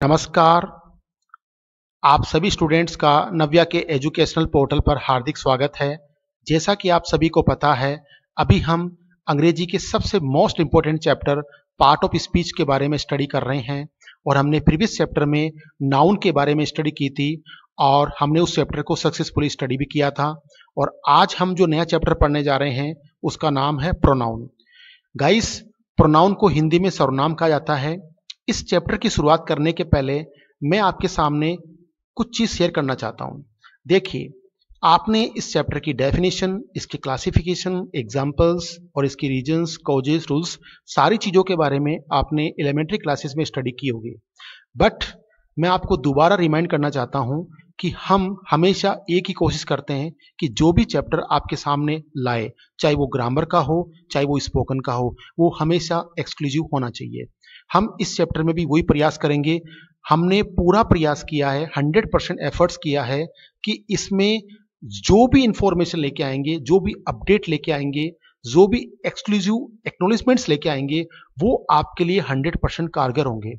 नमस्कार। आप सभी स्टूडेंट्स का नव्या के एजुकेशनल पोर्टल पर हार्दिक स्वागत है। जैसा कि आप सभी को पता है, अभी हम अंग्रेजी के सबसे most important chapter part of speech के बारे में स्टडी कर रहे हैं और हमने प्रीवियस चैप्टर में नाउन के बारे में स्टडी की थी और हमने उस चैप्टर को सक्सेसफुली स्टडी भी किया था। और आज हम जो नया चैप्टर पढ़ने जा रहे हैं उसका नाम है प्रोनाउन। गाइस, प्रोनाउन को हिंदी में सर्वनाम कहा जाता है। इस चैप्टर की शुरुआत करने के पहले मैं आपके सामने कुछ चीज शेयर करना चाहता हूं। देखिए, आपने इस चैप्टर की डेफिनेशन, इसकी क्लासिफिकेशन, एग्जांपल्स और इसकी रीजंस, कॉजेस, रूल्स, सारी चीजों के बारे में आपने एलिमेंट्री क्लासेस में स्टडी की होगी। बट मैं आपको दोबारा रिमाइंड करना चाहता हूं कि हम हमेशा एक ही कोशिश करते हैं कि जो भी चैप्टर आपके सामने लाए, चाहे वो ग्रामर का हो, चाहे वो स्पोकन का हो, वो हमेशा एक्सक्लूसिव होना चाहिए। हम इस चैप्टर में भी वही प्रयास करेंगे। हमने पूरा प्रयास किया है, 100% एफर्ट्स किया है कि इसमें जो भी इंफॉर्मेशन लेके आएंगे, जो भी अपडेट लेके आएंगे, जो भी एक्सक्लूसिव एक्नॉलेजमेंट्स लेके आएंगे, वो आपके लिए 100% कारगर होंगे।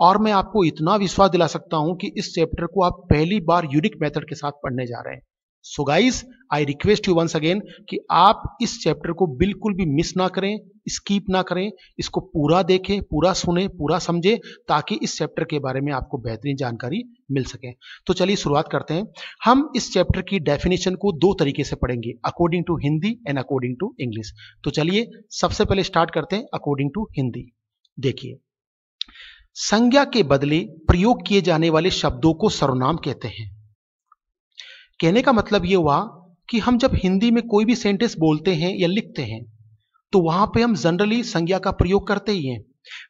और मैं आपको इतना विश्वास दिला सकता हूं कि इस चैप्टर को आप पहली बार यूनिक मेथड के साथ पढ़ने जा रहे हैं। So guys, I request you once again कि आप इस चैप्टर को बिल्कुल भी मिस ना करें, स्किप ना करें, इसको पूरा देखें, पूरा सुने, पूरा समझें, ताकि इस चैप्टर के बारे में आपको बेहतरीन जानकारी मिल सके। तो चलिए शुरुआत करते हैं। हम इस चैप्टर की डेफिनेशन को दो तरीके से पढ़ेंगे, according to Hindi and according to English. तो चलिए सबसे पहले स्टार्ट करते हैं अकॉर्डिंग टू हिंदी। देखिए, संज्ञा के बदले प्रयोग किए जाने वाले शब्दों को सर्वनाम कहते हैं। कहने का मतलब यह हुआ कि हम जब हिंदी में कोई भी सेंटेंस बोलते हैं या लिखते हैं तो वहां पे हम जनरली संज्ञा का प्रयोग करते ही हैं।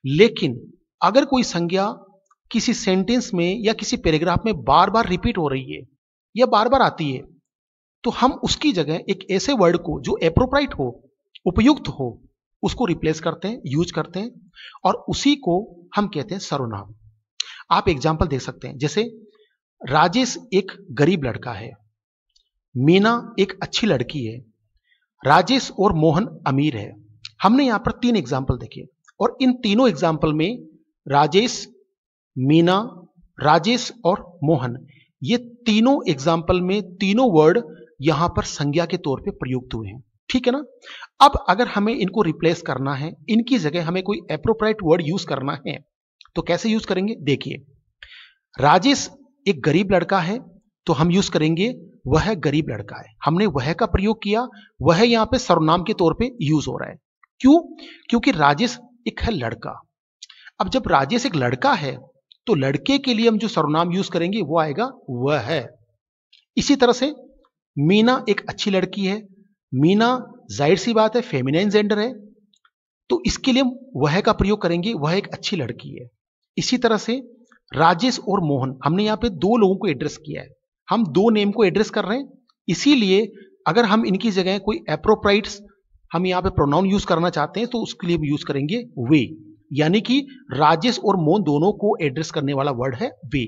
लेकिन अगर कोई संज्ञा किसी सेंटेंस में या किसी पैराग्राफ में बार बार रिपीट हो रही है या बार बार आती है, तो हम उसकी जगह एक ऐसे वर्ड को जो एप्रोप्राइट हो, उपयुक्त हो, उसको रिप्लेस करते हैं, यूज करते हैं, और उसी को हम कहते हैं सर्वनाम। आप एग्जाम्पल दे सकते हैं, जैसे राजेश एक गरीब लड़का है, मीना एक अच्छी लड़की है, राजेश और मोहन अमीर है। हमने यहां पर 3 एग्जाम्पल देखे और इन तीनों एग्जाम्पल में राजेश, मीना, राजेश और मोहन, ये तीनों एग्जाम्पल में तीनों वर्ड यहां पर संज्ञा के तौर पे प्रयुक्त हुए हैं। ठीक है ना। अब अगर हमें इनको रिप्लेस करना है, इनकी जगह हमें कोई एप्रोप्रिएट वर्ड यूज करना है, तो कैसे यूज करेंगे? देखिए, राजेश एक गरीब लड़का है तो हम यूज करेंगे वह गरीब लड़का है। हमने वह का प्रयोग किया, वह यहां पे सर्वनाम के तौर पे यूज हो रहा है। क्यों? क्योंकि राजेश एक है लड़का। अब जब राजेश एक लड़का है तो लड़के के लिए हम जो सर्वनाम यूज करेंगे वो आएगा वह है। इसी तरह से मीना एक अच्छी लड़की है, मीना जाहिर सी बात है फेमिनाइन जेंडर है, तो इसके लिए हम वह का प्रयोग करेंगे, वह एक अच्छी लड़की है। इसी तरह से राजेश और मोहन, हमने यहां पे दो लोगों को एड्रेस किया है, हम दो नेम को एड्रेस कर रहे हैं, इसीलिए अगर हम इनकी जगह कोई एप्रोप्राइट्स हम यहां पे प्रोनाउन यूज करना चाहते हैं तो उसके लिए हम यूज करेंगे वे, यानी कि राजेश और मोहन दोनों को एड्रेस करने वाला वर्ड है वे।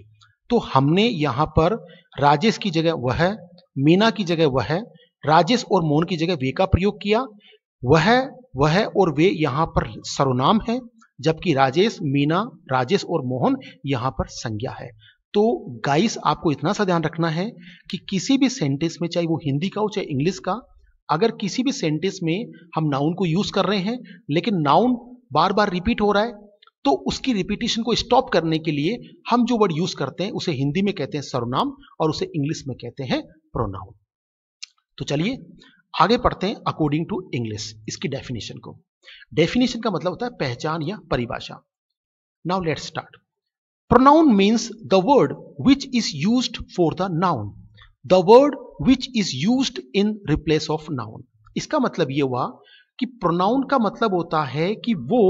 तो हमने यहां पर राजेश की जगह वह, मीना की जगह वह, राजेश और मोहन की जगह वे का प्रयोग किया। वह और वे यहां पर सर्वनाम है, जबकि राजेश, मीना, राजेश और मोहन यहां पर संज्ञा है। तो गाइस, आपको इतना सा ध्यान रखना है कि किसी भी सेंटेंस में, चाहे वो हिंदी का हो चाहे इंग्लिश का, अगर किसी भी सेंटेंस में हम नाउन को यूज कर रहे हैं लेकिन नाउन बार बार रिपीट हो रहा है, तो उसकी रिपीटिशन को स्टॉप करने के लिए हम जो वर्ड यूज करते हैं उसे हिंदी में कहते हैं सर्वनाम और उसे इंग्लिश में कहते हैं प्रोनाउन। तो चलिए आगे पढ़ते हैं अकॉर्डिंग टू इंग्लिश, इसकी डेफिनेशन को। डेफिनेशन का मतलब होता है पहचान या परिभाषा। Now let's start. Pronoun means the word which is used for the noun. The word which is used in replace of noun. इसका मतलब ये हुआ कि pronoun का मतलब होता है कि वो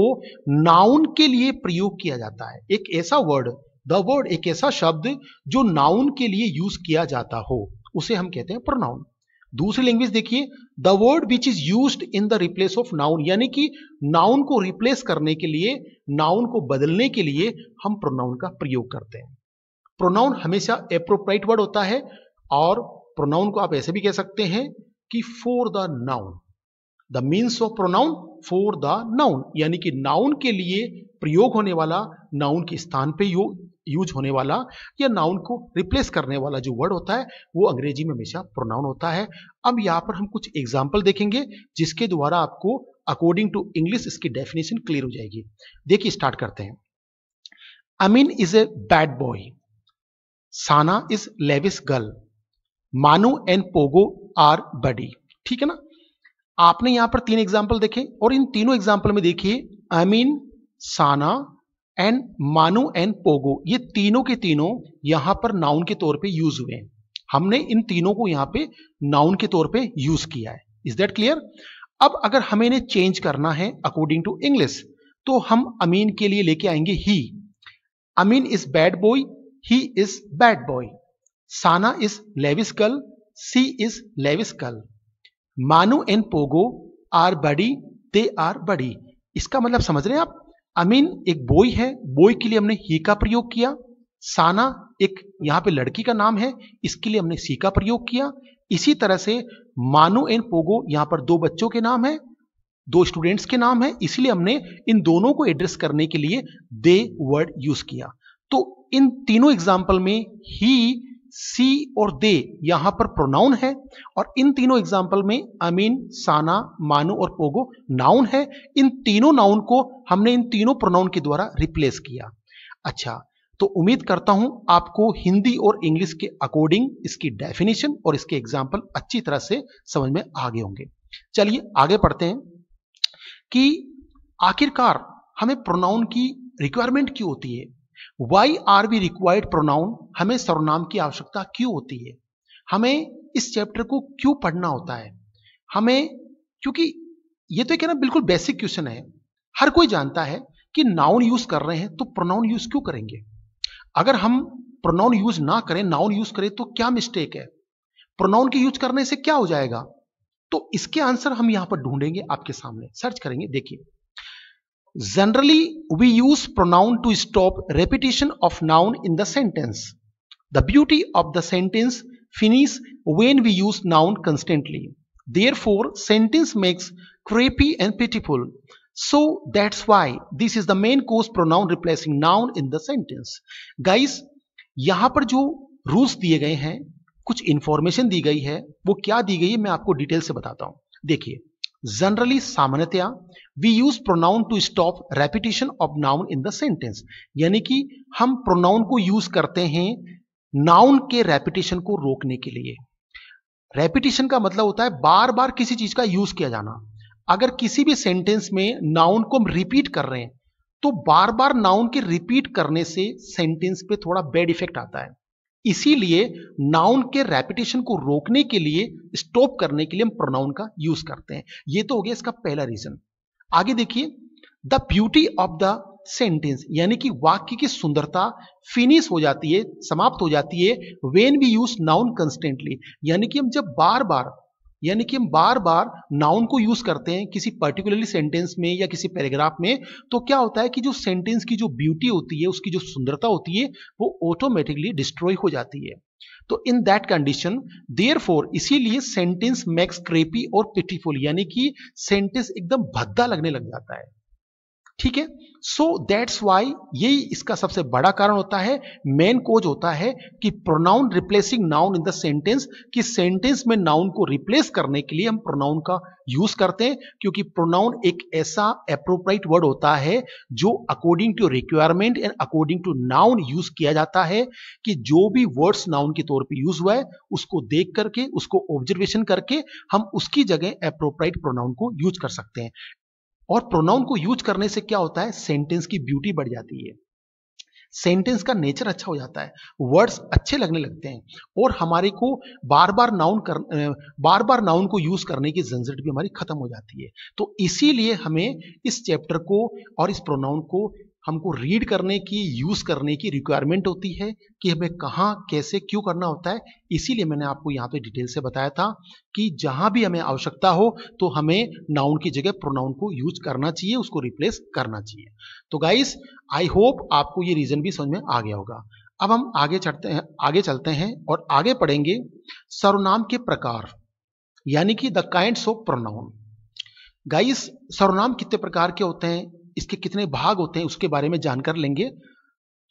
noun के लिए प्रयोग किया जाता है। एक ऐसा वर्ड, the word, एक ऐसा शब्द जो noun के लिए यूज किया जाता हो, उसे हम कहते हैं pronoun। दूसरी लैंग्वेज देखिए, the word which is used in the replace of noun, यानी कि नाउन को रिप्लेस करने के लिए, नाउन को बदलने के लिए हम प्रोनाउन का प्रयोग करते हैं। प्रोनाउन हमेशा एप्रोप्राइट वर्ड होता है और प्रोनाउन को आप ऐसे भी कह सकते हैं कि for the noun, the means of pronoun for the noun, यानी कि नाउन के लिए प्रयोग होने वाला, नाउन के स्थान पे यूज होने वाला या नाउन को रिप्लेस करने वाला जो वर्ड होता है वो अंग्रेजी में हमेशा प्रोनाउन होता है। अब यहाँ पर हम कुछ एग्जाम्पल देखेंगे जिसके द्वारा आपको अकॉर्डिंग टू इंग्लिश इसकी डेफिनेशन क्लियर हो जाएगी। देखिए स्टार्ट करते हैं। Amin is a bad boy, Sana is levis girl, Manu and Pogo are buddy. ठीक है ना। आपने यहां पर 3 एग्जाम्पल देखे और इन तीनों एग्जाम्पल में देखिए अमीन, साना एंड मानू एंड पोगो, ये तीनों के तीनों यहां पर नाउन के तौर पे यूज हुए हैं। हमने इन तीनों को यहां पे नाउन के तौर पे यूज किया है। Is that clear? अब अगर हमें इन्हें चेंज करना है अकॉर्डिंग टू इंग्लिश तो हम अमीन के लिए लेके आएंगे ही। Amin is bad boy, he is bad boy. Sana is levis girl, she is levis girl. Manu and Pogo are buddy, they are buddy. इसका मतलब समझ रहे हैं आप? अमीन एक बॉय है, बॉय के लिए हमने ही का प्रयोग किया। साना एक यहां पे लड़की का नाम है, इसके लिए हमने सी का प्रयोग किया। इसी तरह से मानू एंड पोगो यहां पर 2 बच्चों के नाम है, 2 स्टूडेंट्स के नाम है, इसलिए हमने इन दोनों को एड्रेस करने के लिए दे वर्ड यूज किया। तो इन तीनों एग्जाम्पल में ही, सी और दे यहां पर प्रोनाउन है और इन तीनों एग्जाम्पल में अमीन, साना, मानू और पोगो नाउन है। इन तीनों नाउन को हमने इन तीनों प्रोनाउन के द्वारा रिप्लेस किया। अच्छा, तो उम्मीद करता हूं आपको हिंदी और इंग्लिश के अकॉर्डिंग इसकी डेफिनेशन और इसके एग्जाम्पल अच्छी तरह से समझ में आ गए होंगे। चलिए आगे पढ़ते हैं कि आखिरकार हमें प्रोनाउन की रिक्वायरमेंट क्यों होती है। Why are we required pronoun, हमें सर्वनाम की आवश्यकता क्यों होती है, हमें इस चैप्टर को क्यों पढ़ना होता है हमें, क्योंकि ये तो एक है ना बिल्कुल बेसिक क्वेश्चन है। हर कोई जानता है कि नाउन यूज कर रहे हैं तो प्रोनाउन यूज क्यों करेंगे। अगर हम प्रोनाउन यूज ना करें, नाउन यूज करें तो क्या मिस्टेक है, प्रोनाउन के यूज करने से क्या हो जाएगा। तो इसके आंसर हम यहां पर ढूंढेंगे, आपके सामने सर्च करेंगे। देखिए, generally we use pronoun to stop repetition of noun in the sentence. The beauty of the sentence finish when we use noun constantly. Therefore sentence makes creepy and pitiful. So that's why this is the main cause pronoun replacing noun in the sentence. Guys, यहां पर जो rules दिए गए हैं, कुछ information दी गई है, वो क्या दी गई है मैं आपको डिटेल से बताता हूं। देखिए, जनरली सामान्यतया we use pronoun to stop repetition of noun in the sentence, यानी कि हम प्रोनाउन को यूज करते हैं नाउन के रेपिटेशन को रोकने के लिए। रेपिटेशन का मतलब होता है बार बार किसी चीज का यूज किया जाना। अगर किसी भी सेंटेंस में नाउन को हम रिपीट कर रहे हैं तो बार बार नाउन के रिपीट करने से सेंटेंस पे थोड़ा बैड इफेक्ट आता है। इसीलिए नाउन के रेपिटेशन को रोकने के लिए, स्टॉप करने के लिए हम प्रोनाउन का यूज करते हैं। ये तो हो गया इसका पहला रीजन। आगे देखिए, the beauty of the sentence, यानी कि वाक्य की सुंदरता फिनिश हो जाती है, समाप्त हो जाती है when we use noun constantly, यानी कि हम जब बार बार नाउन को यूज करते हैं किसी पर्टिकुलरली सेंटेंस में या किसी पैराग्राफ में, तो क्या होता है कि जो सेंटेंस की जो ब्यूटी होती है, उसकी जो सुंदरता होती है, वो ऑटोमेटिकली डिस्ट्रॉय हो जाती है। तो इन दैट कंडीशन, देयरफॉर, इसीलिए सेंटेंस मेक्स क्रेपी और पिटीफुल, यानी कि सेंटेंस एकदम भद्दा लगने लग जाता है। ठीक है, सो दैट्स वाई, यही इसका सबसे बड़ा कारण होता है, मेन कोज होता है कि pronoun replacing noun in the sentence, कि सेंटेंस में नाउन को रिप्लेस करने के लिए हम प्रोनाउन का यूज करते हैं, क्योंकि प्रोनाउन एक ऐसा एप्रोप्रिएट वर्ड होता है जो according to requirement and according to noun use किया जाता है, कि जो भी वर्ड्स नाउन के तौर पे यूज हुआ है उसको देख करके, उसको ऑब्जर्वेशन करके हम उसकी जगह एप्रोप्रिएट प्रोनाउन को यूज कर सकते हैं। और प्रोनाउन को यूज करने से क्या होता है, सेंटेंस की ब्यूटी बढ़ जाती है, सेंटेंस का नेचर अच्छा हो जाता है, वर्ड्स अच्छे लगने लगते हैं और हमारे को बार बार नाउन को यूज करने की झंझट भी हमारी खत्म हो जाती है। तो इसीलिए हमें इस चैप्टर को और इस प्रोनाउन को हमको रीड करने की, यूज करने की रिक्वायरमेंट होती है कि हमें कहाँ, कैसे, क्यों करना होता है। इसीलिए मैंने आपको यहाँ पे डिटेल से बताया था कि जहां भी हमें आवश्यकता हो तो हमें नाउन की जगह प्रोनाउन को यूज करना चाहिए, उसको रिप्लेस करना चाहिए। तो गाइस, आई होप आपको ये रीजन भी समझ में आ गया होगा। अब हम आगे चलते हैं और आगे पढ़ेंगे सर्वनाम के प्रकार, यानी कि the kinds of pronoun. Guys, सर्वनाम कितने प्रकार के होते हैं, इसके कितने भाग होते हैं, उसके बारे में जानकर लेंगे।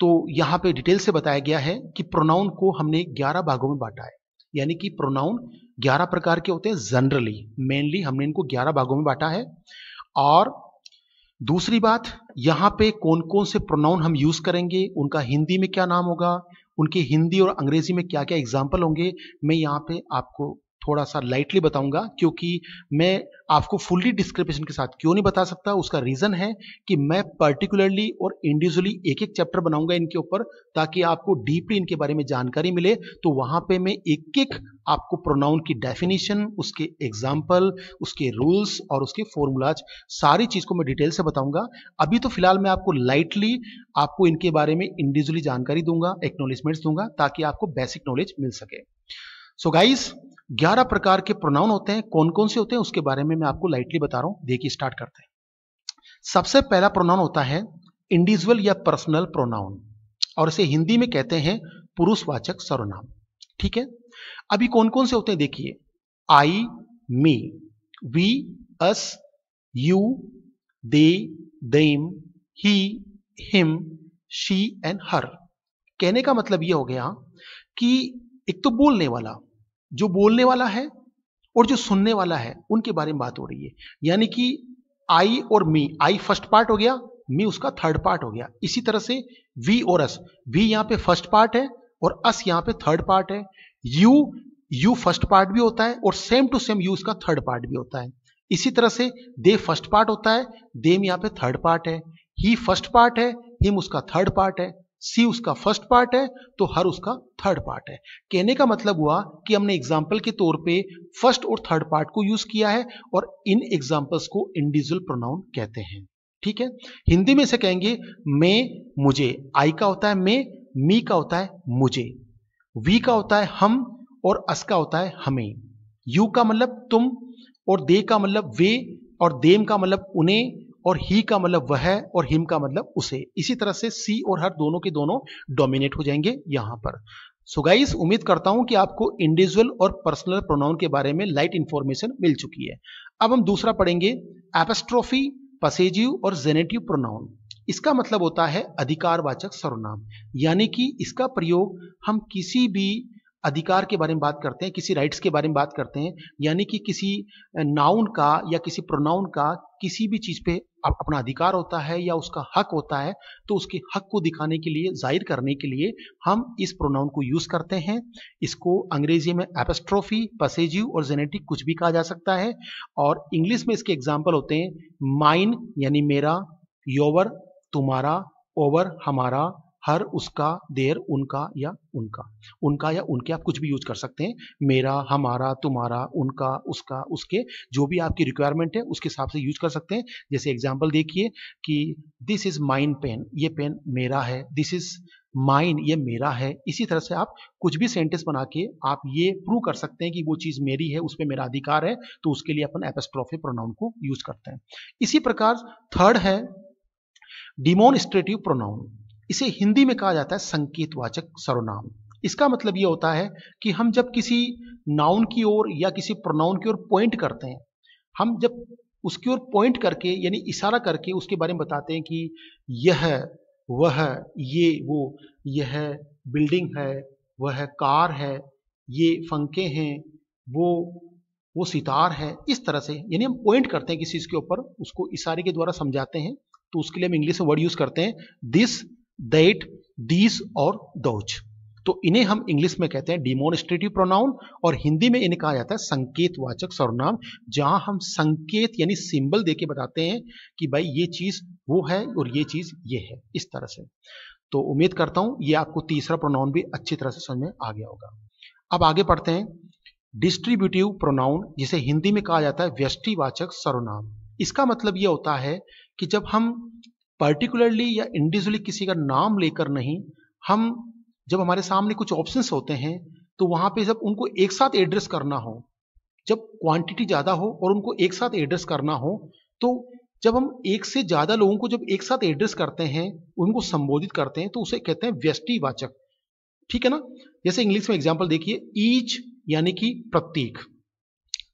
तो यहाँ पे डिटेल से बताया गया है कि प्रोनाउन को हमने 11 भागों में बांटा है, यानी कि प्रोनाउन 11 प्रकार के होते हैं। जनरली मेनली हमने इनको 11 भागों में बांटा है। और दूसरी बात, यहाँ पे कौन कौन से प्रोनाउन हम यूज करेंगे, उनका हिंदी में क्या नाम होगा, उनके हिंदी और अंग्रेजी में क्या क्या एग्जाम्पल होंगे, मैं यहाँ पे आपको थोड़ा सा लाइटली बताऊंगा, क्योंकि मैं आपको फुल्ली डिस्क्रिप्शन के साथ क्यों नहीं बता सकता, उसका रीजन है कि मैं पर्टिकुलरली और इंडिविजुअली एक एक चैप्टर बनाऊंगा इनके ऊपर, ताकि आपको डीपली इनके बारे में जानकारी मिले। तो वहां पे मैं एक एक आपको प्रोनाउन की डेफिनेशन, उसके एग्जाम्पल, उसके रूल्स और उसके फॉर्मूलाज, सारी चीज को मैं डिटेल से बताऊंगा। अभी तो फिलहाल मैं आपको लाइटली आपको इनके बारे में इंडिविजुअली जानकारी दूंगा, एक्नॉलेजमेंट्स दूंगा, ताकि आपको बेसिक नॉलेज मिल सके। सो गाइस, 11 प्रकार के प्रोनाउन होते हैं, कौन कौन से होते हैं उसके बारे में मैं आपको लाइटली बता रहा हूं। देखिए, स्टार्ट करते हैं। सबसे पहला प्रोनाउन होता है इंडिविजुअल या पर्सनल प्रोनाउन, और इसे हिंदी में कहते हैं पुरुषवाचक सर्वनाम। ठीक है, अभी कौन कौन से होते हैं देखिए, I, me, we, us, you, they, them, he, him, she and her. कहने का मतलब यह हो गया कि एक तो बोलने वाला, जो बोलने वाला है और जो सुनने वाला है, उनके बारे में बात हो रही है। यानी कि आई और मी, आई फर्स्ट पार्ट हो गया, मी उसका थर्ड पार्ट हो गया। इसी तरह से वी और अस, वी यहां पे फर्स्ट पार्ट है और अस यहां पे थर्ड पार्ट है। यू फर्स्ट पार्ट भी होता है और सेम टू सेम यू इसका थर्ड पार्ट भी होता है। इसी तरह से दे फर्स्ट पार्ट होता है, देम यहां पे थर्ड पार्ट है। ही फर्स्ट पार्ट है, हिम उसका थर्ड पार्ट है। सी उसका फर्स्ट पार्ट है, तो हर उसका थर्ड पार्ट है। कहने का मतलब हुआ कि हमने एग्जाम्पल के तौर पे फर्स्ट और थर्ड पार्ट को यूज किया है, और इन एग्जाम्पल्स को इंडिविजुअल प्रोनाउन कहते हैं। ठीक है, हिंदी में से कहेंगे मैं, मुझे। आई का होता है मैं, मी का होता है मुझे, वी का होता है हम, और अस का होता है हमें। यू का मतलब तुम, और दे का मतलब वे, और देम का मतलब उन्हें, और ही का मतलब वह, और हिम का मतलब उसे। इसी तरह से सी और हर दोनों के दोनों डोमिनेट हो जाएंगे यहां पर। सो गाइस, उम्मीद करता हूं कि आपको इंडिविजुअल और पर्सनल प्रोनाउन के बारे में लाइट इंफॉर्मेशन मिल चुकी है। अब हम दूसरा पढ़ेंगे, एपस्ट्रोफी, पसेजिव और जेनेटिव प्रोनाउन। इसका मतलब होता है अधिकारवाचक सर्वनाम, यानी कि इसका प्रयोग हम किसी भी अधिकार के बारे में बात करते हैं, किसी राइट्स के बारे में बात करते हैं, यानी कि किसी नाउन का या किसी प्रोनाउन का किसी भी चीज पे अपना अधिकार होता है या उसका हक होता है, तो उसके हक को दिखाने के लिए, जाहिर करने के लिए हम इस प्रोनाउन को यूज करते हैं। इसको अंग्रेजी में एपस्ट्रोफी, पसेजिव और जेनेटिक कुछ भी कहा जा सकता है, और इंग्लिश में इसके एग्जाम्पल होते हैं माइन यानी मेरा, योवर तुम्हारा, ओवर हमारा, हर उसका, देर उनका या उनका, उनका या उनके, आप कुछ भी यूज कर सकते हैं। मेरा, हमारा, तुम्हारा, उनका, उसका, उसके, जो भी आपकी रिक्वायरमेंट है उसके हिसाब से यूज कर सकते हैं। जैसे एग्जांपल देखिए कि दिस इज माइन पेन, ये पेन मेरा है। दिस इज माइन, ये मेरा है। इसी तरह से आप कुछ भी सेंटेंस बना के आप ये प्रूव कर सकते हैं कि वो चीज मेरी है, उस पर मेरा अधिकार है, तो उसके लिए अपन एपस्ट्रोफी प्रोनाउन को यूज करते हैं। इसी प्रकार थर्ड है डिमोन्स्ट्रेटिव प्रोनाउन। इसे हिंदी में कहा जाता है संकेतवाचक सर्वनाम। इसका मतलब यह होता है कि हम जब किसी नाउन की ओर या किसी प्रोनाउन की ओर पॉइंट करते हैं, हम जब उसकी ओर पॉइंट करके यानी इशारा करके उसके बारे में बताते हैं कि यह, वह, ये, वो, यह बिल्डिंग है, वह कार है, ये पंखे हैं, वो सितार है। इस तरह से यानी हम पॉइंट करते हैं किसी चीज के ऊपर, उसको इशारे के द्वारा समझाते हैं, तो उसके लिए हम इंग्लिश में वर्ड यूज करते हैं दिस, दैट, दीज और दोज। तो इन्हें हम इंग्लिश में कहते हैं डिमोन्स्ट्रेटिव प्रोनाउन, और हिंदी में इन्हें कहा जाता है संकेतवाचक सर्वनाम, जहां हम संकेत यानी सिंबल देके बताते हैं कि भाई ये चीज वो है और ये चीज ये है, इस तरह से। तो उम्मीद करता हूं ये आपको तीसरा प्रोनाउन भी अच्छी तरह से समझ में आ गया होगा। अब आगे पढ़ते हैं डिस्ट्रीब्यूटिव प्रोनाउन, जिसे हिंदी में कहा जाता है व्यष्टिवाचक सर्वनाम। इसका मतलब यह होता है कि जब हम पर्टिकुलरली या इंडिविजुअली किसी का नाम लेकर नहीं, हम जब हमारे सामने कुछ ऑप्शंस होते हैं तो वहां पे जब उनको एक साथ एड्रेस करना हो, जब क्वांटिटी ज्यादा हो और उनको एक साथ एड्रेस करना हो, तो जब हम एक से ज्यादा लोगों को जब एक साथ एड्रेस करते हैं, उनको संबोधित करते हैं, तो उसे कहते हैं व्यष्टिवाचक। ठीक है ना। जैसे इंग्लिश में एग्जांपल देखिए, ईच यानी कि प्रत्येक,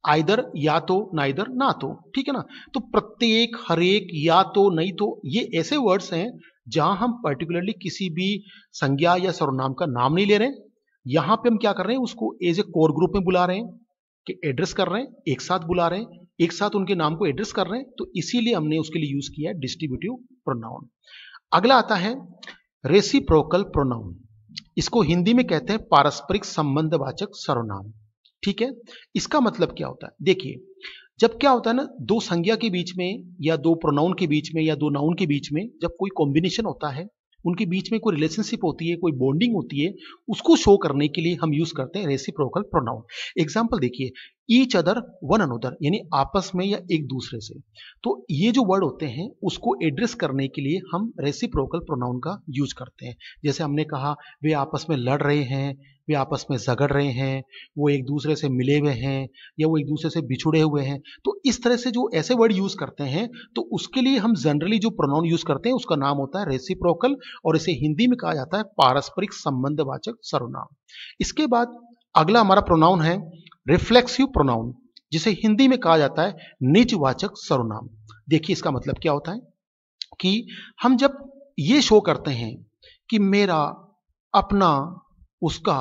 आइदर या तो, नाइदर ना तो। ठीक है ना। तो प्रत्येक, हर एक, या तो, नहीं तो, ये ऐसे वर्ड्स हैं जहां हम पर्टिकुलरली किसी भी संज्ञा या सर्वनाम का नाम नहीं ले रहे हैं, यहां पे हम क्या कर रहे हैं, उसको एज ए कोर ग्रुप में बुला रहे हैं कि एड्रेस कर रहे हैं, एक साथ बुला रहे हैं, एक साथ उनके नाम को एड्रेस कर रहे हैं, तो इसीलिए हमने उसके लिए यूज किया है डिस्ट्रीब्यूटिव प्रोनाउन। अगला आता है रेसिप्रोकल प्रोनाउन। इसको हिंदी में कहते हैं पारस्परिक संबंधवाचक सर्वनाम। ठीक है, इसका मतलब क्या होता है? देखिए, जब क्या होता है ना, दो संज्ञा के बीच में या दो प्रोनाउन के बीच में या दो नाउन के बीच में जब कोई कॉम्बिनेशन होता है, उनके बीच में कोई रिलेशनशिप होती है, कोई बॉन्डिंग होती है, उसको शो करने के लिए हम यूज करते हैं रेसिप्रोकल प्रोनाउन। एग्जांपल देखिए, ईच अदर वन अनदर, यानी आपस में या एक दूसरे से। तो ये जो वर्ड होते हैं उसको एड्रेस करने के लिए हम रेसिप्रोकल प्रोनाउन का यूज करते हैं। जैसे हमने कहा वे आपस में लड़ रहे हैं, वे आपस में झगड़ रहे हैं, वो एक दूसरे से मिले हुए हैं, या वो एक दूसरे से बिछुड़े हुए हैं। तो इस तरह से जो ऐसे वर्ड यूज करते हैं, तो उसके लिए हम जनरली जो प्रोनाउन यूज करते हैं उसका नाम होता है रेसिप्रोकल, और इसे हिंदी में कहा जाता है पारस्परिक संबंधवाचक सर्वनाम। इसके बाद अगला हमारा प्रोनाउन है रिफ्लेक्सिव प्रोनाउन, जिसे हिंदी में कहा जाता है निजवाचक सर्वनाम। देखिए, इसका मतलब क्या होता है कि हम जब ये शो करते हैं कि मेरा, अपना, उसका,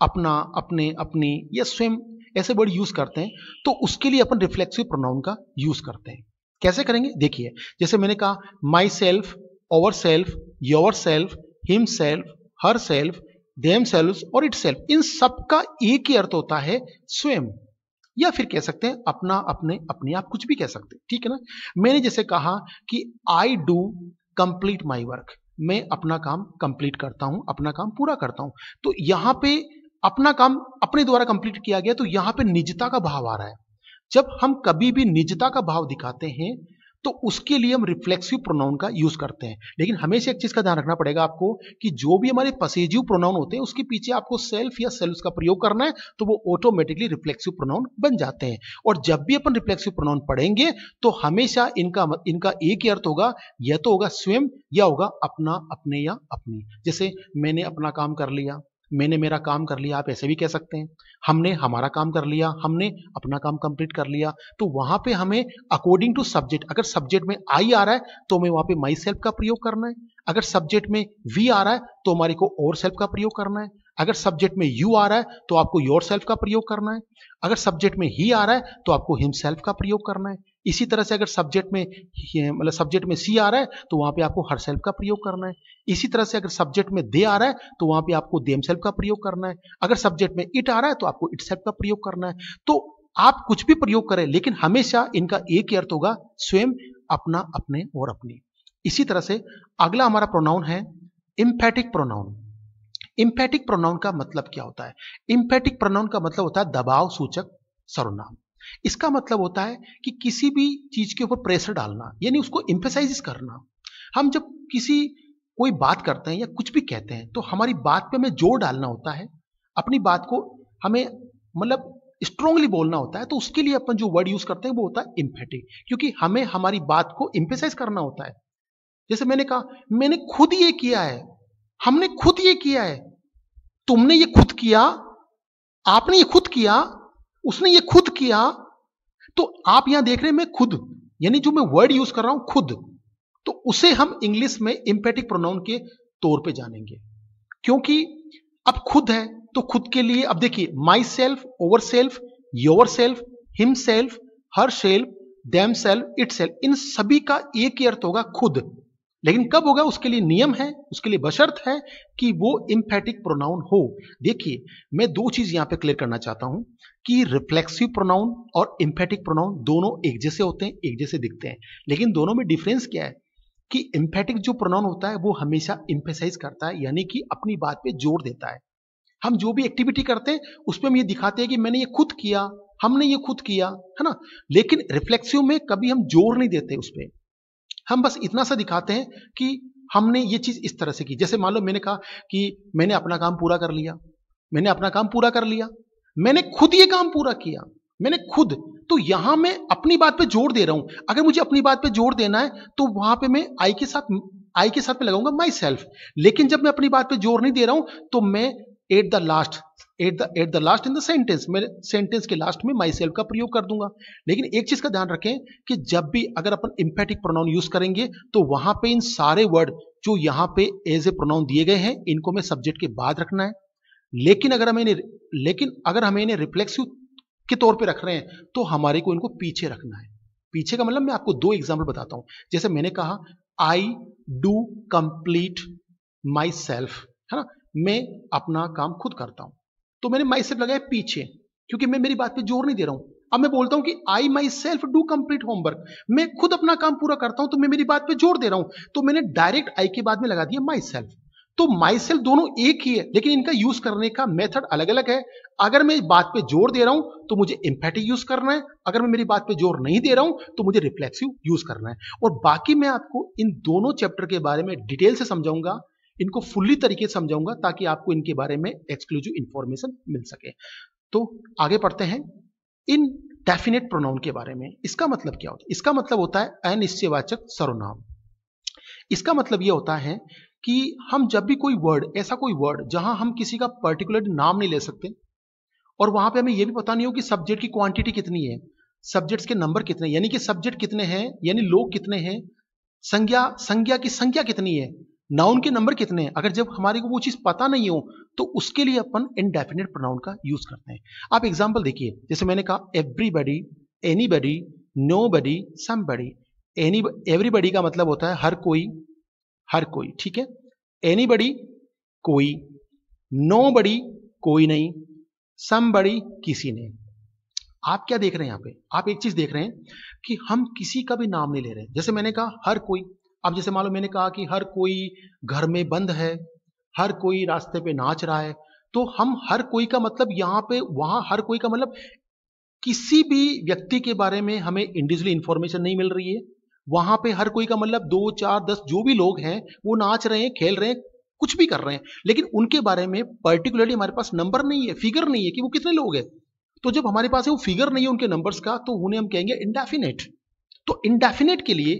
अपना, अपने, अपनी या स्वयं, ऐसे वर्ड यूज करते हैं, तो उसके लिए अपन रिफ्लेक्सिव प्रोनाउन का यूज करते हैं। कैसे करेंगे? देखिए, जैसे मैंने कहा my self, ourself, yourself, himself, herself, them selves और इट सेल्फ, इन सब का एक ही अर्थ होता है स्वयं, या फिर कह सकते हैं अपना, अपने, अपनी, आप कुछ भी कह सकते हैं। ठीक है ना? मैंने जैसे कहा कि I do complete my work, मैं अपना काम कंप्लीट करता हूं, अपना काम पूरा करता हूं। तो यहां पे अपना काम अपने द्वारा कंप्लीट किया गया, तो यहां पे निजता का भाव आ रहा है। जब हम कभी भी निजता का भाव दिखाते हैं तो उसके लिए हम रिफ्लेक्सिव प्रोनाउन का यूज करते हैं। लेकिन हमेशा एक चीज का ध्यान रखना पड़ेगा आपको कि जो भी हमारे पसेजिव प्रोनाउन होते हैं उसके पीछे आपको सेल्फ या सेल्व्स का प्रयोग करना है, तो वो ऑटोमेटिकली रिफ्लेक्सिव प्रोनाउन बन जाते हैं। और जब भी अपन रिफ्लेक्सिव प्रोनाउन पढ़ेंगे तो हमेशा इनका एक ही अर्थ होगा, या तो होगा स्वयं या होगा अपना, अपने या अपनी। जैसे मैंने अपना काम कर लिया, मैंने मेरा काम कर लिया, आप ऐसे भी कह सकते हैं। हमने हमारा काम कर लिया, हमने अपना काम कंप्लीट कर लिया। तो वहां पे हमें अकॉर्डिंग टू सब्जेक्ट, अगर सब्जेक्ट में आई आ रहा है तो हमें वहां पे माई सेल्फ का प्रयोग करना है। अगर सब्जेक्ट में वी आ रहा है तो हमारे को और सेल्फ का प्रयोग करना है। अगर सब्जेक्ट में यू आ रहा है तो आपको योर सेल्फ का प्रयोग करना है। अगर सब्जेक्ट में ही आ रहा है तो आपको हिम सेल्फ का प्रयोग करना है। इसी तरह से अगर सब्जेक्ट में सी आ रहा है तो वहां पे आपको हर सेल्फ का प्रयोग करना है। इसी तरह से अगर सब्जेक्ट में दे आ रहा है तो वहां पे आपको देम सेल्फ का प्रयोग करना है। अगर सब्जेक्ट में इट आ रहा है तो आपको इट सेल्फ का प्रयोग करना है। तो आप कुछ भी प्रयोग करें, लेकिन हमेशा इनका एक ही अर्थ होगा, स्वयं, अपना, अपने और अपनी। इसी तरह से अगला हमारा प्रोनाउन है इंफेटिक प्रोनाउन। इंफेटिक प्रोनाउन का मतलब क्या होता है? इंफेटिक प्रोनाउन का मतलब होता है दबाव सूचक सर्वनाम। इसका मतलब होता है कि किसी भी चीज के ऊपर प्रेशर डालना, यानी उसको एम्फेसाइज करना। हम जब कोई बात करते हैं या कुछ भी कहते हैं तो हमारी बात पे हमें जोर डालना होता है, अपनी बात को हमें मतलब स्ट्रांगली बोलना होता है। तो उसके लिए अपन जो वर्ड यूज करते हैं वो होता है इंफेटिक, क्योंकि हमें हमारी बात को एम्फेसाइज करना होता है। जैसे मैंने कहा मैंने खुद ये किया है, हमने खुद ये किया है, तुमने ये खुद किया, आपने ये खुद किया, उसने ये खुद किया। तो आप यहां देख रहे हैं मैं खुद, यानी जो मैं वर्ड यूज कर रहा हूं खुद, तो उसे हम इंग्लिश में इंपेटिक प्रोनाउन के तौर पे जानेंगे। क्योंकि अब खुद है तो खुद के लिए, अब देखिए myself, ourself, yourself, himself, herself, themself, itself, इन सभी का एक ही अर्थ होगा खुद। लेकिन कब होगा उसके लिए नियम है, उसके लिए बशर्त है कि वो इंफेटिक प्रोनाउन हो। देखिए मैं दो चीज यहां पे क्लियर करना चाहता हूं कि रिफ्लेक्सिव प्रोनाउन और इंफेटिक प्रोनाउन दोनों एक जैसे होते हैं, एक जैसे दिखते हैं, लेकिन दोनों में डिफरेंस क्या है कि इंफेटिक जो प्रोनाउन होता है वो हमेशा एम्फेसाइज करता है, यानी कि अपनी बात पे जोर देता है। हम जो भी एक्टिविटी करते हैं उसमें हम ये दिखाते हैं कि मैंने ये खुद किया, हमने ये खुद किया, है ना। लेकिन रिफ्लेक्सिव में कभी हम जोर नहीं देते उस पर, हम बस इतना सा दिखाते हैं कि हमने ये चीज इस तरह से की। जैसे मान लो मैंने कहा कि मैंने अपना काम पूरा कर लिया, मैंने अपना काम पूरा कर लिया, मैंने खुद ये काम पूरा किया, मैंने खुद। तो यहां मैं अपनी बात पे जोर दे रहा हूं। अगर मुझे अपनी बात पे जोर देना है तो वहां पे मैं आई के साथ में लगाऊंगा माई सेल्फ। लेकिन जब मैं अपनी बात पे जोर नहीं दे रहा हूं तो मैं at the last at the last in the sentence, मैं सेंटेंस के लास्ट में माई सेल्फ का प्रयोग कर दूंगा। लेकिन एक चीज का ध्यान रखें कि जब भी अगर अपन इम्पैटिक प्रोनाउन यूज करेंगे तो वहां पे इन सारे वर्ड जो यहां पे एज ए प्रोनाउन दिए गए हैं इनको मैं सब्जेक्ट के बाद रखना है। लेकिन अगर हमें इन्हें रिफ्लेक्सिव के तौर पे रख रहे हैं तो हमारे को इनको पीछे रखना है। पीछे का मतलब मैं आपको दो एग्जाम्पल बताता हूं। जैसे मैंने कहा I do complete my self, है ना, मैं अपना काम खुद करता हूं, तो मैंने माई सेल्फ लगाया पीछे क्योंकि मैं मेरी बात पे जोर नहीं दे रहा हूं। अब मैं बोलता हूं कि I myself do complete homework, मैं खुद अपना काम पूरा करता हूं, तो मैं मेरी बात पे जोर दे रहा हूं, तो मैंने डायरेक्ट आई के बाद में लगा दिया माई सेल्फ। तो माई सेल्फ दोनों एक ही है, लेकिन इनका यूज करने का मेथड अलग अलग है। अगर मैं बात पे जोर दे रहा हूं तो मुझे एम्फेटिक यूज करना है, अगर मैं मेरी बात पे जोर नहीं दे रहा हूं तो मुझे रिफ्लेक्सिव यूज करना है। और बाकी मैं आपको इन दोनों चैप्टर के बारे में डिटेल से समझाऊंगा, इनको फुल्ली तरीके से समझाऊंगा ताकि आपको इनके बारे में एक्सक्लूसिव इंफॉर्मेशन मिल सके। तो आगे पढ़ते हैं इन डेफिनेट प्रोनाउन के बारे में। इसका मतलब क्या होता है? इसका मतलब होता है अनिश्चयवाचक सर्वनाम। इसका मतलब यह होता है कि हम जब भी कोई वर्ड, ऐसा कोई वर्ड जहां हम किसी का पर्टिकुलर नाम नहीं ले सकते और वहां पे हमें यह भी पता नहीं हो कि सब्जेक्ट की क्वांटिटी कितनी है, सब्जेक्ट्स के नंबर कितने, यानी कि सब्जेक्ट कितने हैं, यानी लोग कितने हैं, संज्ञा की संख्या कितनी है, नाउन के नंबर कितने हैं, अगर जब हमारे को वो चीज पता नहीं हो तो उसके लिए अपन इनडेफिनेट प्रोनाउन का यूज करते हैं। आप एग्जांपल देखिए, जैसे मैंने कहा everybody, anybody, nobody, somebody. Everybody का मतलब होता है हर कोई, हर कोई, ठीक है। एनीबडी कोई, नोबडी कोई नहीं, समबडी किसी ने। आप क्या देख रहे हैं यहां पे? आप एक चीज देख रहे हैं कि हम किसी का भी नाम नहीं ले रहे। जैसे मैंने कहा हर कोई, अब जैसे मान लो मैंने कहा कि हर कोई घर में बंद है, हर कोई रास्ते पे नाच रहा है, तो हम हर कोई का मतलब यहां पे, वहां हर कोई का मतलब किसी भी व्यक्ति के बारे में हमें इंडिविजुअली इंफॉर्मेशन नहीं मिल रही है। वहां पे हर कोई का मतलब 2, 4, 10 जो भी लोग हैं वो नाच रहे हैं, खेल रहे हैं, कुछ भी कर रहे हैं, लेकिन उनके बारे में पर्टिकुलरली हमारे पास नंबर नहीं है, फिगर नहीं है कि वो कितने लोग हैं। तो जब हमारे पास वो फिगर नहीं है उनके नंबर्स का, तो उन्हें हम कहेंगे इंडेफिनेट। तो इंडेफिनेट के लिए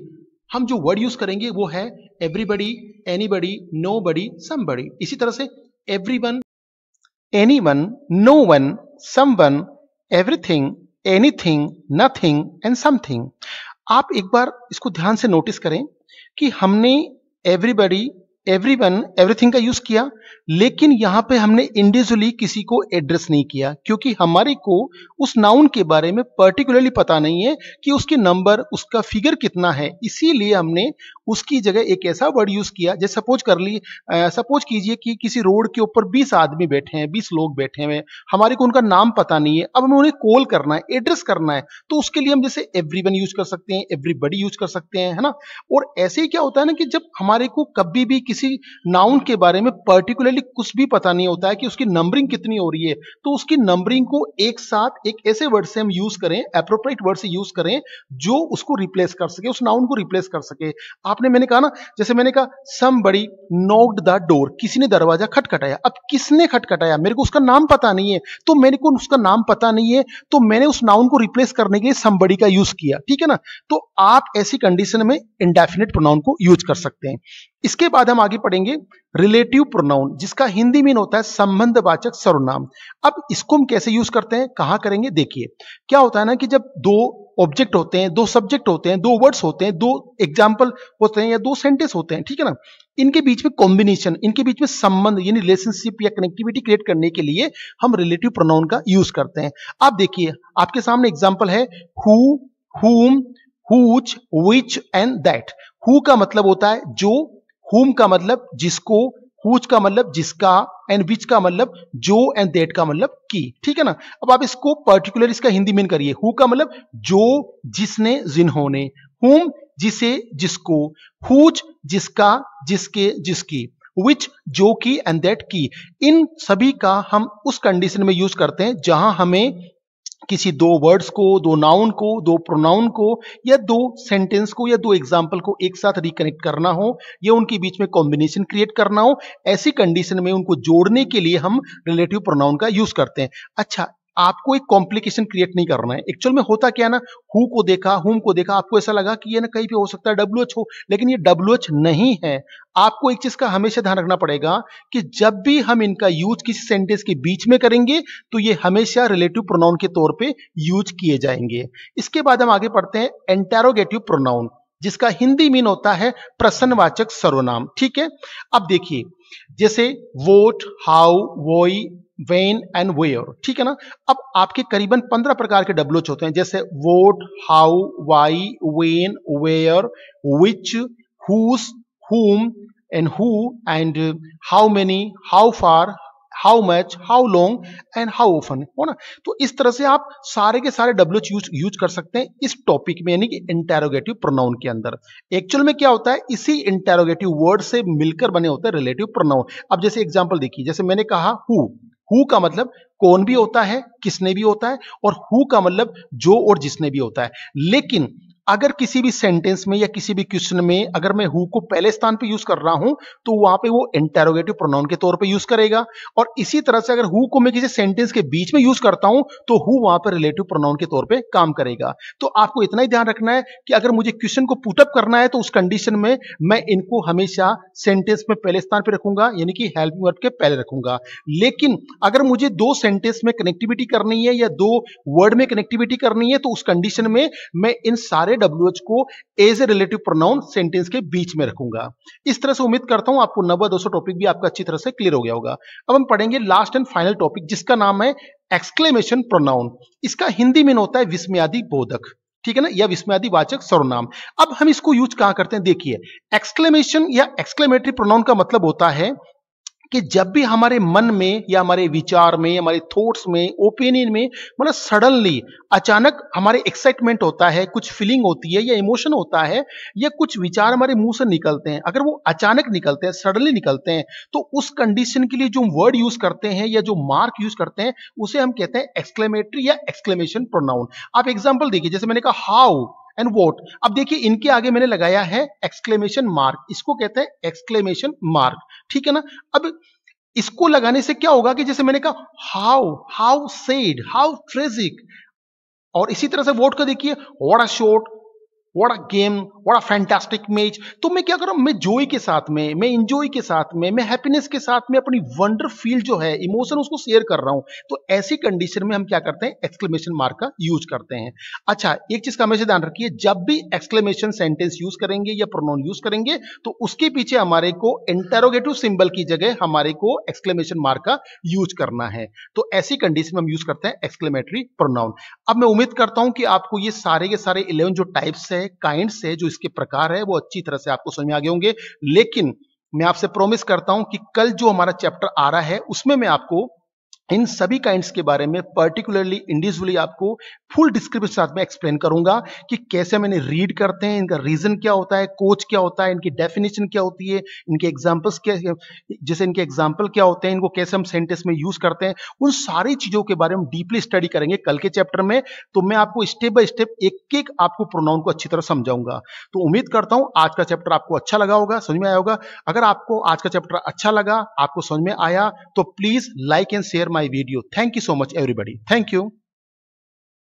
हम जो वर्ड यूज करेंगे वो है एवरीबडी, एनीबडी, नोबडी, समबडी। इसी तरह से everyone, anyone, known, someone, everything, anything, nothing and something. आप एक बार इसको ध्यान से नोटिस करें कि हमने एवरीबडी, एवरीवन, एवरीथिंग का यूज किया, लेकिन यहां पे हमने इंडिविजुअली किसी को एड्रेस नहीं किया क्योंकि हमारे को उस नाउन के बारे में पर्टिकुलरली पता नहीं है कि उसके नंबर, उसका फिगर कितना है। इसीलिए हमने उसकी जगह एक ऐसा वर्ड यूज किया, जैसे सपोज कीजिए कि किसी रोड के ऊपर 20 आदमी बैठे हैं, 20 लोग बैठे हैं, हमारे को उनका नाम पता नहीं है, अब हमें उन्हें कॉल करना है, एड्रेस करना है, तो उसके लिए हम जैसे एवरीवन यूज कर सकते हैं, एवरीबडी यूज कर सकते हैं, है ना। और ऐसे ही क्या होता है ना कि जब हमारे को कभी भी किसी नाउन के बारे में पर्टिकुलरली कुछ भी पता नहीं होता है कि उसकी नंबरिंग कितनी हो रही है, तो उसकी नंबरिंग को एक साथ एक ऐसे वर्ड से हम यूज करें, एप्रोप्रिएट वर्ड से यूज करें जो उसको रिप्लेस कर सके, उस नाउन को रिप्लेस कर सके। मैंने कहा ना, जैसे मैंने कहा समबडी नॉक्ड द डोर, किसी ने दरवाजा खटखटाया। अब किसने खटखटाया, मेरे को उसका नाम पता नहीं है, तो मेरे को उसका नाम पता नहीं है, तो मैंने उस नाउन को रिप्लेस करने के लिए समबडी का यूज किया, ठीक है ना। तो आप ऐसी कंडीशन में इंडेफिनेट प्रोनाउन को यूज कर सकते हैं। इसके बाद हम आगे पढ़ेंगे रिलेटिव प्रोनाउन, जिसका हिंदी मीन होता है संबंधवाचक सर्वनाम। अब इसको हम कैसे यूज करते हैं, कहां करेंगे, देखिए क्या होता है ना कि जब दो ऑब्जेक्ट होते हैं, दो सब्जेक्ट होते हैं, दो वर्ड्स होते हैं, दो एग्जाम्पल होते हैं या दो सेंटेंस होते हैं, ठीक है ना, इनके बीच में कॉम्बिनेशन, इनके बीच में संबंध यानी रिलेशनशिप या कनेक्टिविटी क्रिएट करने के लिए हम रिलेटिव प्रोनाउन का यूज करते हैं। आप देखिए आपके सामने एग्जाम्पल है हु, हुम, हुच, विच एंड दैट। हु का मतलब होता है जो, हुम का मतलब जिसको, हुच का मतलब जिसका, एंड विच का मतलब जो, एंड दैट का मतलब की, ठीक है ना। अब आप इसको पर्टिकुलर इसका हिंदी मीन करिए। हु का मतलब जो, जिसने, जिन्होंने, हुम जिसे, जिसको, हुच जिसका, जिसके, जिसकी, विच जो की, एंड दैट की। इन सभी का हम उस कंडीशन में यूज करते हैं जहां हमें किसी दो वर्ड्स को, दो नाउन को, दो प्रोनाउन को, या दो सेंटेंस को, या दो एग्जाम्पल को एक साथ रिकनेक्ट करना हो, या उनके बीच में कॉम्बिनेशन क्रिएट करना हो। ऐसी कंडीशन में उनको जोड़ने के लिए हम रिलेटिव प्रोनाउन का यूज करते हैं। अच्छा, आपको एक कॉम्प्लिकेशन क्रिएट नहीं करना है। एक्चुअल में होता क्या है ना, हु को देखा, हुम को देखा, आपको ऐसा लगा कि ये ना कहीं पे हो सकता है WH हो, लेकिन ये WH नहीं है। आपको एक चीज का हमेशा ध्यान रखना पड़ेगा कि जब भी हम इनका यूज किसी सेंटेंस के बीच में करेंगे तो ये हमेशा रिलेटिव प्रोनाउन के तौर पे यूज किए जाएंगे। इसके बाद हम आगे पढ़ते हैं इंटेरोगेटिव प्रोनाउन, जिसका हिंदी मीन होता है प्रश्नवाचक सर्वनाम। ठीक है, अब देखिए जैसे वोट, हाउ, वोई, वेन एंड वेयर। ठीक है ना, अब आपके करीबन 15 प्रकार के WH होते हैं, जैसे what, how, why, when, where, which, whose, whom and who and how many, how far, how much, how long and how often, हो ना। तो इस तरह से आप सारे के सारे WH यूज कर सकते हैं इस टॉपिक में, यानी कि इंटेरोगेटिव प्रोनाउन के अंदर। एक्चुअल में क्या होता है, इसी इंटेरोगेटिव वर्ड से मिलकर बने होते हैं रिलेटिव प्रोनाउन। अब जैसे एग्जांपल देखिए, जैसे मैंने कहा हु का मतलब कौन भी होता है, किसने भी होता है, और हु का मतलब जो और जिसने भी होता है। लेकिन अगर किसी भी सेंटेंस में या किसी भी क्वेश्चन में अगर मैं हु को पहले स्थान पे यूज कर रहा हूं तो वहां पे वो इंटेरोगेटिव प्रोनाउन के तौर पे यूज करेगा, और इसी तरह से अगर हु को मैं किसी सेंटेंस के बीच में यूज करता हूं तो हु वहां पर रिलेटिव प्रोनाउन के तौर पे काम करेगा। तो आपको इतना ही ध्यान रखना है कि अगर मुझे क्वेश्चन को पुटअप करना है तो उस कंडीशन में मैं इनको हमेशा सेंटेंस में पहले स्थान पे रखूंगा, यानी कि हेल्पिंग वर्ब के पहले रखूंगा। लेकिन अगर मुझे दो सेंटेंस में कनेक्टिविटी करनी है या दो वर्ड में कनेक्टिविटी करनी है तो उस कंडीशन में मैं इन सारे WH को as a relative pronoun sentence के बीच में रखूंगा। इस तरह से उम्मीद करता हूं आपको 90-200 टॉपिक भी आपका अच्छी तरह से क्लियर हो गया होगा। अब हम पढ़ेंगे लास्ट एंड फाइनल टॉपिक, जिसका नाम है एक्सक्लेमेशन प्रोनाउन। इसका हिंदी में होता है विस्मयादि बोधक, ठीक है ना, या विस्मयादि वाचक सर्वनाम। अब हम इसको यूज कहां करते हैं, देखिए एक्सक्लेमेशन या एक्सक्लेमेटरी प्रोनाउन का मतलब होता है कि जब भी हमारे मन में या हमारे विचार में, हमारे थॉट्स में, ओपिनियन में, मतलब सडनली अचानक हमारे एक्साइटमेंट होता है, कुछ फीलिंग होती है या इमोशन होता है, या कुछ विचार हमारे मुंह से निकलते हैं, अगर वो अचानक निकलते हैं, सडनली निकलते हैं, तो उस कंडीशन के लिए जो वर्ड यूज करते हैं या जो मार्क यूज करते हैं उसे हम कहते हैं एक्सक्लेमेटरी या एक्सक्लेमेशन प्रोनाउन। आप एग्जाम्पल देखिए, जैसे मैंने कहा हाउ एंड वॉट, अब देखिए इनके आगे मैंने लगाया है एक्सक्लेमेशन मार्क, इसको कहते हैं एक्सक्लेमेशन मार्क, ठीक है ना। अब इसको लगाने से क्या होगा कि जैसे मैंने कहा हाउ सेड, हाउ ट्रेजिक, और इसी तरह से वॉट का देखिए what a shot, what a game, what a fantastic match. तो मैं क्या कर रहा हूं, मैं जॉय के साथ में, मैं इंजॉय के साथ में, मैं हैप्पीनेस के साथ में अपनी वंडर फील जो है, इमोशन, उसको शेयर कर रहा हूं। तो ऐसी कंडीशन में हम क्या करते हैं, एक्सक्लेमेशन मार्क का यूज करते हैं। अच्छा, एक चीज का हमेशा ध्यान रखिए, जब भी एक्सक्लेमेशन सेंटेंस यूज करेंगे या प्रोनाउन यूज करेंगे तो उसके पीछे हमारे को इंटेरोगेटिव सिंबल की जगह हमारे को एक्सक्लेमेशन मार्क का यूज करना है। तो ऐसी कंडीशन में हम यूज करते हैं एक्सक्लेमेटरी प्रोनाउन। अब मैं उम्मीद करता हूं कि आपको ये सारे के सारे 11 जो टाइप्स है, काइंड्स है, जो इसके प्रकार है, वो अच्छी तरह से आपको समझ में आ गए होंगे। लेकिन मैं आपसे प्रॉमिस करता हूं कि कल जो हमारा चैप्टर आ रहा है उसमें मैं आपको इन सभी काइंड्स के बारे में पर्टिकुलरली इंडिविजुअली आपको फुल डिस्क्रिप्शन साथ में एक्सप्लेन करूंगा कि कैसे मैंने रीड करते हैं, इनका रीजन क्या होता है, कोच क्या होता है, इनकी डेफिनेशन क्या होती है, इनके एग्जांपल्स क्या, जैसे इनके एग्जांपल क्या होते हैं, इनको कैसे हम सेंटेंस में यूज करते हैं, उन सारी चीजों के बारे में डीपली स्टडी करेंगे कल के चैप्टर में। तो मैं आपको स्टेप बाय स्टेप एक एक आपको प्रोनाउन को अच्छी तरह समझाऊंगा। तो उम्मीद करता हूं आज का चैप्टर आपको अच्छा लगा होगा, समझ में आया होगा। अगर आपको आज का चैप्टर अच्छा लगा, आपको समझ में आया, तो please like and share my video. Thank you so much everybody. Thank you.